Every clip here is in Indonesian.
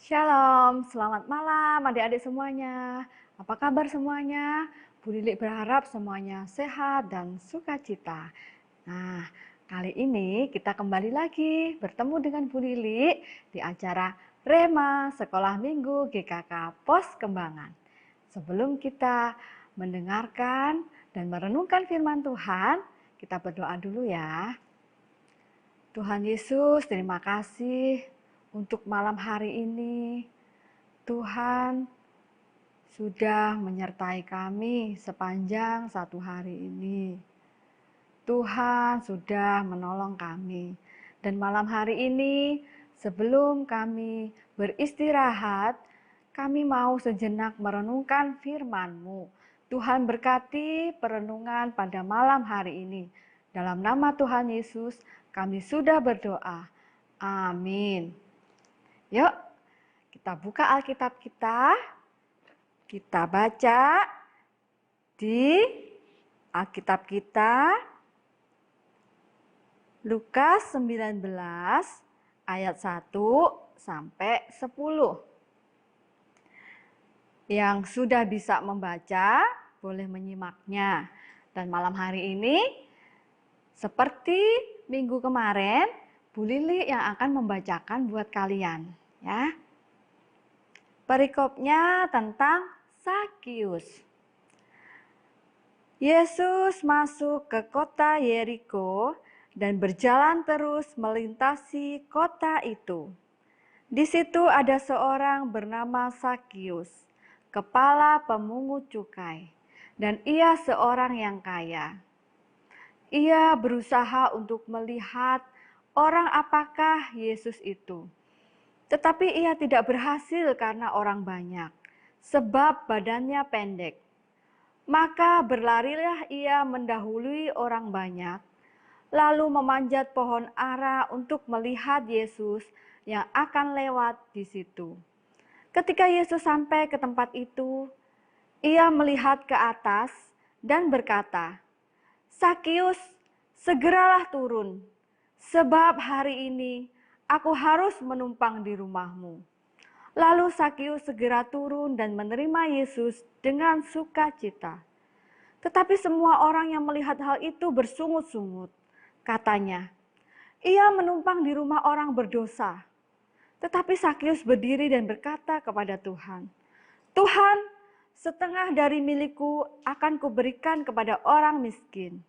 Shalom, selamat malam adik-adik semuanya. Apa kabar semuanya? Bu Lili berharap semuanya sehat dan sukacita. Nah, kali ini kita kembali lagi bertemu dengan Bu Lili di acara Rema Sekolah Minggu GKK Pos Kembangan. Sebelum kita mendengarkan dan merenungkan firman Tuhan, kita berdoa dulu ya. Tuhan Yesus, terima kasih untuk malam hari ini. Tuhan sudah menyertai kami sepanjang satu hari ini. Tuhan sudah menolong kami. Dan malam hari ini, sebelum kami beristirahat, kami mau sejenak merenungkan firman-Mu. Tuhan berkati perenungan pada malam hari ini. Dalam nama Tuhan Yesus, kami sudah berdoa. Amin. Yuk, kita buka Alkitab kita baca di Alkitab kita, Lukas 19 ayat 1 sampai 10. Yang sudah bisa membaca, boleh menyimaknya. Dan malam hari ini, seperti minggu kemarin, Bu Lili yang akan membacakan buat kalian. Ya. Perikopnya tentang Sakius. Yesus masuk ke kota Yeriko dan berjalan terus melintasi kota itu. Di situ ada seorang bernama Sakius, kepala pemungut cukai, dan ia seorang yang kaya. Ia berusaha untuk melihat orang apakah Yesus itu. Tetapi ia tidak berhasil karena orang banyak, sebab badannya pendek. Maka berlarilah ia mendahului orang banyak, lalu memanjat pohon ara untuk melihat Yesus yang akan lewat di situ. Ketika Yesus sampai ke tempat itu, ia melihat ke atas dan berkata, "Sakius, segeralah turun, sebab hari ini aku harus menumpang di rumahmu." Lalu Sakius segera turun dan menerima Yesus dengan sukacita. Tetapi semua orang yang melihat hal itu bersungut-sungut. Katanya, "Ia menumpang di rumah orang berdosa." Tetapi Sakius berdiri dan berkata kepada Tuhan, "Tuhan, setengah dari milikku akan kuberikan kepada orang miskin.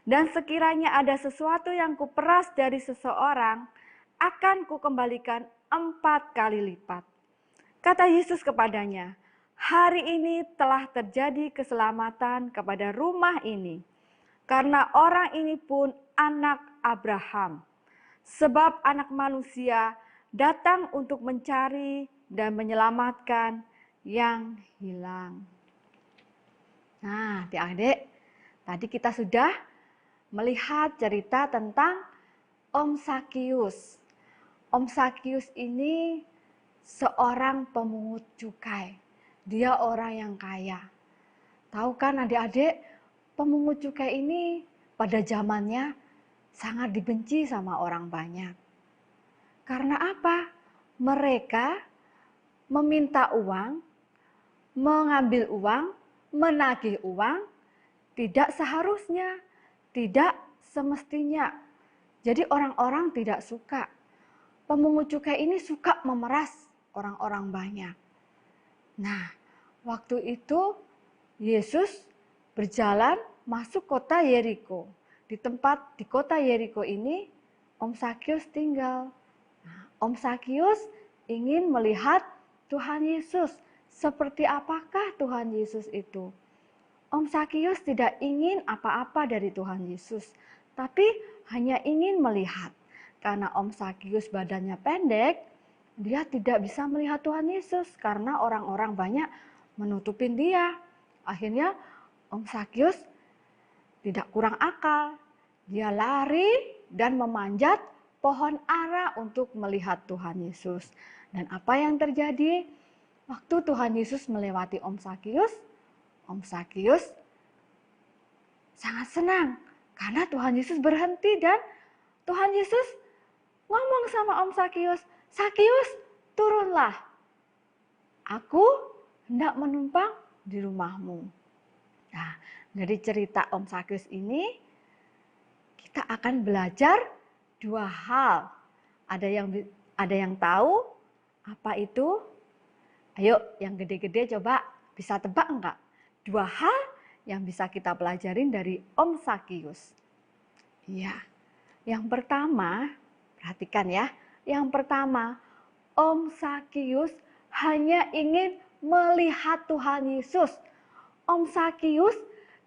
Dan sekiranya ada sesuatu yang kuperas dari seseorang, akan kukembalikan 4 kali lipat." Kata Yesus kepadanya, "Hari ini telah terjadi keselamatan kepada rumah ini, karena orang ini pun anak Abraham. Sebab Anak Manusia datang untuk mencari dan menyelamatkan yang hilang." Nah, adik-adik, tadi kita sudah melihat cerita tentang Om Sakius. Om Sakius ini seorang pemungut cukai. Dia orang yang kaya. Tahu kan adik-adik, pemungut cukai ini pada zamannya sangat dibenci sama orang banyak. Karena apa? Mereka meminta uang, mengambil uang, menagih uang, tidak seharusnya, tidak semestinya. Jadi orang-orang tidak suka. Pemungut cukai ini suka memeras orang-orang banyak. Nah, waktu itu Yesus berjalan masuk kota Yeriko. Di kota Yeriko ini, Om Sakius tinggal. Nah, Om Sakius ingin melihat Tuhan Yesus. Seperti apakah Tuhan Yesus itu? Om Sakius tidak ingin apa-apa dari Tuhan Yesus, tapi hanya ingin melihat. Karena Om Sakius badannya pendek, dia tidak bisa melihat Tuhan Yesus karena orang-orang banyak menutupin dia. Akhirnya Om Sakius tidak kurang akal. Dia lari dan memanjat pohon ara untuk melihat Tuhan Yesus. Dan apa yang terjadi? Waktu Tuhan Yesus melewati Om Sakius sangat senang karena Tuhan Yesus berhenti dan Tuhan Yesus ngomong sama Om Sakius, "Sakius, turunlah." aku hendak menumpang di rumahmu. Nah, dari cerita Om Sakyus ini kita akan belajar dua hal. Ada yang tahu apa itu? Ayo, yang gede-gede coba bisa tebak enggak? Dua hal yang bisa kita pelajarin dari Om Sakyus. Iya, yang pertama, perhatikan ya. Yang pertama, Om Sakyus hanya ingin melihat Tuhan Yesus. Om Sakyus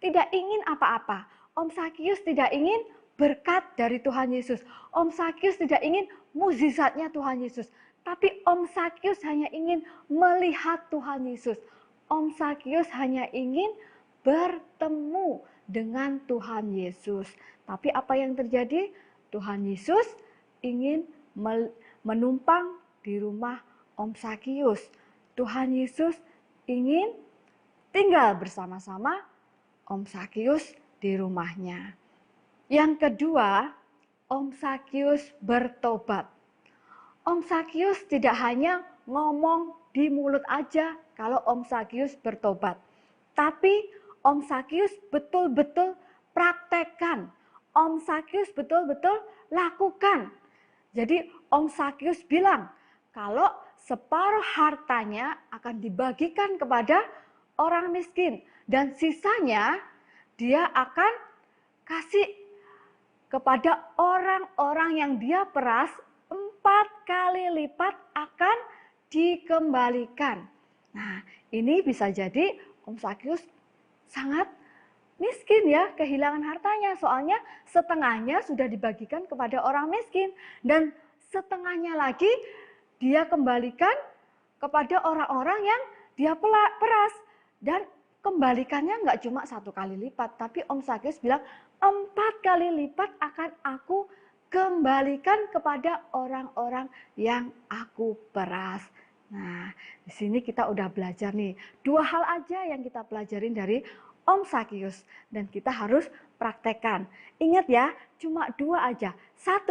tidak ingin apa-apa. Om Sakyus tidak ingin berkat dari Tuhan Yesus. Om Sakyus tidak ingin mukjizatnya Tuhan Yesus. Tapi Om Sakyus hanya ingin melihat Tuhan Yesus. Om Sakyus hanya ingin bertemu dengan Tuhan Yesus. Tapi apa yang terjadi? Tuhan Yesus ingin menumpang di rumah Om Sakyus. Tuhan Yesus ingin tinggal bersama-sama Om Sakyus di rumahnya. Yang kedua, Om Sakyus bertobat. Om Sakyus tidak hanya ngomong di mulut aja kalau Om Sakyus bertobat. Tapi Om Sakyus betul-betul praktekkan. Om Sakyus betul-betul lakukan. Jadi Om Sakyus bilang, kalau separuh hartanya akan dibagikan kepada orang miskin. Dan sisanya dia akan kasih kepada orang-orang yang dia peras, 4 kali lipat akan dikembalikan. Nah, ini bisa jadi Om Sakyus sangat miskin ya, kehilangan hartanya. Soalnya setengahnya sudah dibagikan kepada orang miskin. Dan setengahnya lagi dia kembalikan kepada orang-orang yang dia peras. Dan kembalikannya nggak cuma 1 kali lipat. Tapi Om Sakyus bilang 4 kali lipat akan aku kembalikan kepada orang-orang yang aku peras. Nah, di sini kita udah belajar nih. 2 hal aja yang kita pelajarin dari Om Sakyus. Dan kita harus praktekkan. Ingat ya, cuma 2 aja. 1,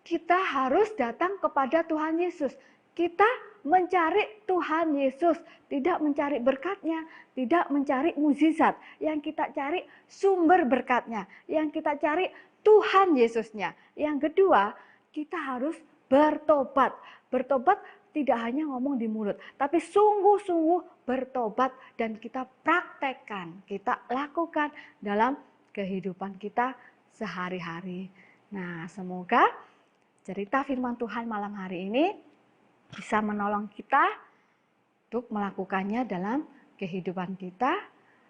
kita harus datang kepada Tuhan Yesus. Kita mencari Tuhan Yesus. Tidak mencari berkatnya, tidak mencari mukjizat. Yang kita cari sumber berkatnya. Yang kita cari Tuhan Yesusnya. Yang kedua, kita harus bertobat. Bertobat tidak hanya ngomong di mulut, tapi sungguh-sungguh bertobat dan kita praktekkan, kita lakukan dalam kehidupan kita sehari-hari. Nah, semoga cerita firman Tuhan malam hari ini bisa menolong kita untuk melakukannya dalam kehidupan kita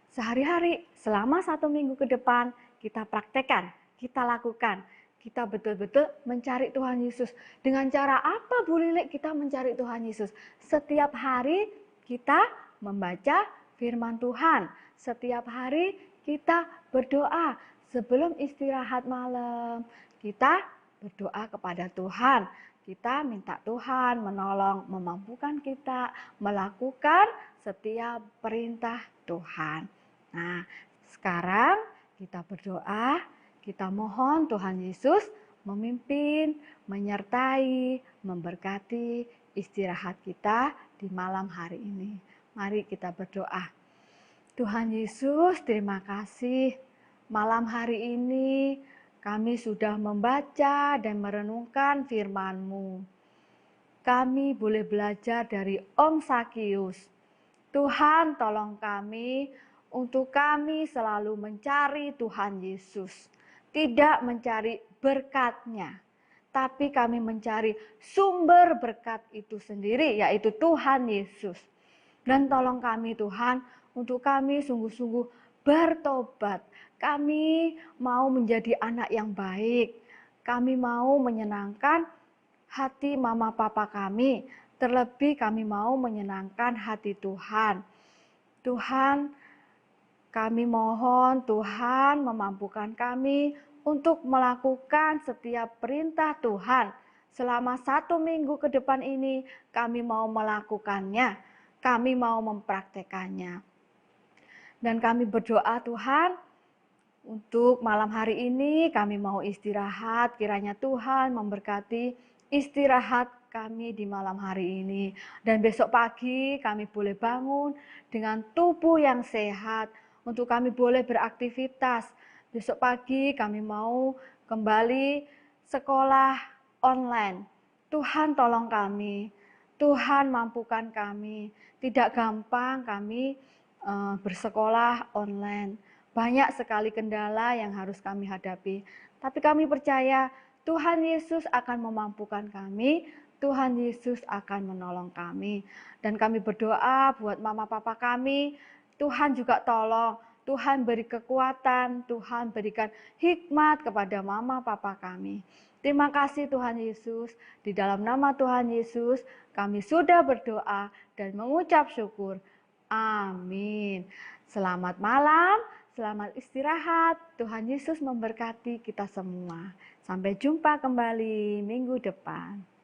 sehari-hari. Selama 1 minggu ke depan kita praktekkan, kita lakukan, kita betul-betul mencari Tuhan Yesus. Dengan cara apa Bu Lilik kita mencari Tuhan Yesus? Setiap hari kita membaca firman Tuhan. Setiap hari kita berdoa. Sebelum istirahat malam, kita berdoa kepada Tuhan. Kita minta Tuhan menolong, memampukan kita melakukan setiap perintah Tuhan. Nah, sekarang kita berdoa. Kita mohon Tuhan Yesus memimpin, menyertai, memberkati istirahat kita di malam hari ini. Mari kita berdoa. Tuhan Yesus, terima kasih. Malam hari ini kami sudah membaca dan merenungkan firman-Mu. Kami boleh belajar dari Om Sakyus. Tuhan, tolong kami untuk kami selalu mencari Tuhan Yesus. Tidak mencari berkat-Nya, tapi kami mencari sumber berkat itu sendiri, yaitu Tuhan Yesus. Dan tolong kami Tuhan, untuk kami sungguh-sungguh bertobat. Kami mau menjadi anak yang baik. Kami mau menyenangkan hati mama papa kami. Terlebih kami mau menyenangkan hati Tuhan. Tuhan, kami mohon Tuhan memampukan kami untuk melakukan setiap perintah Tuhan. Selama 1 minggu ke depan ini kami mau melakukannya. Kami mau mempraktekannya. Dan kami berdoa Tuhan, untuk malam hari ini kami mau istirahat. Kiranya Tuhan memberkati istirahat kami di malam hari ini. Dan besok pagi kami boleh bangun dengan tubuh yang sehat, untuk kami boleh beraktivitas. Besok pagi kami mau kembali sekolah online. Tuhan tolong kami, Tuhan mampukan kami. Tidak gampang kami bersekolah online. Banyak sekali kendala yang harus kami hadapi. Tapi kami percaya Tuhan Yesus akan memampukan kami, Tuhan Yesus akan menolong kami. Dan kami berdoa buat mama papa kami, Tuhan juga tolong, Tuhan beri kekuatan, Tuhan berikan hikmat kepada mama papa kami. Terima kasih Tuhan Yesus, di dalam nama Tuhan Yesus kami sudah berdoa dan mengucap syukur. Amin. Selamat malam, selamat istirahat. Tuhan Yesus memberkati kita semua. Sampai jumpa kembali minggu depan.